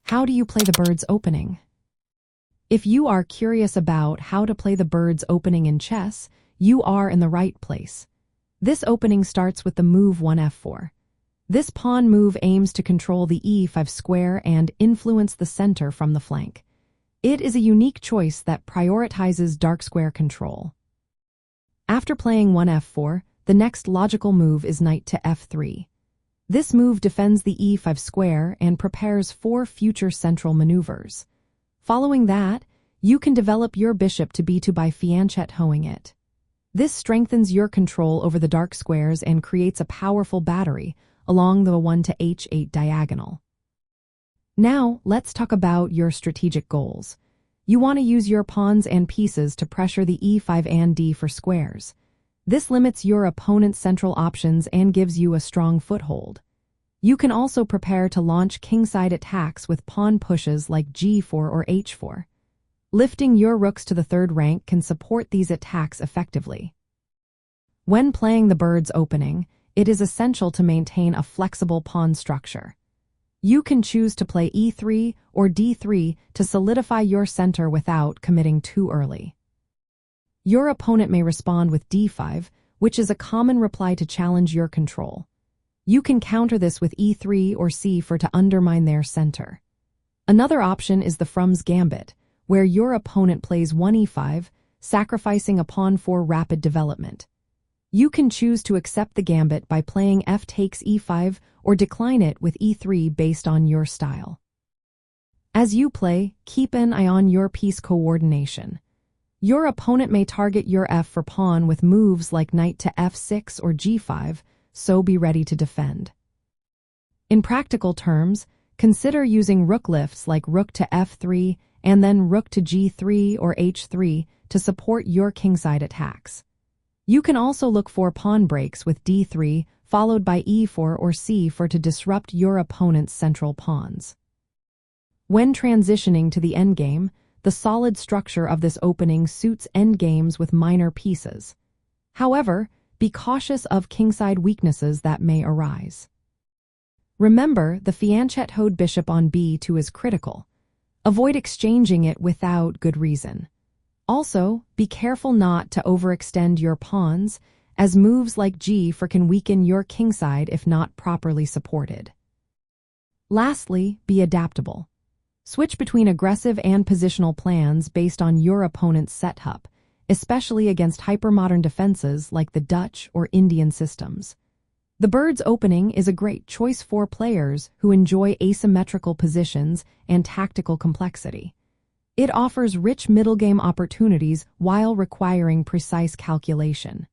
How do you play the bird's opening? If you are curious about how to play the bird's opening in chess, you are in the right place. This opening starts with the move 1f4. This pawn move aims to control the e5 square and influence the center from the flank. It is a unique choice that prioritizes dark square control. After playing 1f4, the next logical move is knight to f3. This move defends the e5 square and prepares for future central maneuvers. Following that, you can develop your bishop to b2 by fianchettoing it. This strengthens your control over the dark squares and creates a powerful battery along the 1 to h8 diagonal. Now, let's talk about your strategic goals. You want to use your pawns and pieces to pressure the e5 and d4 squares. This limits your opponent's central options and gives you a strong foothold. You can also prepare to launch kingside attacks with pawn pushes like g4 or h4. Lifting your rooks to the third rank can support these attacks effectively. When playing the bird's opening, it is essential to maintain a flexible pawn structure. You can choose to play e3 or d3 to solidify your center without committing too early. Your opponent may respond with d5, which is a common reply to challenge your control. You can counter this with e3 or c4 to undermine their center. Another option is the Frum's Gambit, where your opponent plays 1e5, sacrificing a pawn for rapid development. You can choose to accept the gambit by playing f takes e5 or decline it with e3 based on your style. As you play, keep an eye on your piece coordination. Your opponent may target your f4 pawn with moves like knight to f6 or g5, so be ready to defend. In practical terms, consider using rook lifts like rook to f3 and then rook to g3 or h3 to support your kingside attacks. You can also look for pawn breaks with d3 followed by e4 or c4 to disrupt your opponent's central pawns. When transitioning to the endgame, the solid structure of this opening suits endgames with minor pieces. However, be cautious of kingside weaknesses that may arise. Remember, the fianchettoed bishop on b2 is critical. Avoid exchanging it without good reason. Also, be careful not to overextend your pawns, as moves like g4 can weaken your kingside if not properly supported. Lastly, be adaptable. Switch between aggressive and positional plans based on your opponent's setup, especially against hypermodern defenses like the Dutch or Indian systems. The bird's opening is a great choice for players who enjoy asymmetrical positions and tactical complexity. It offers rich middle game opportunities while requiring precise calculation.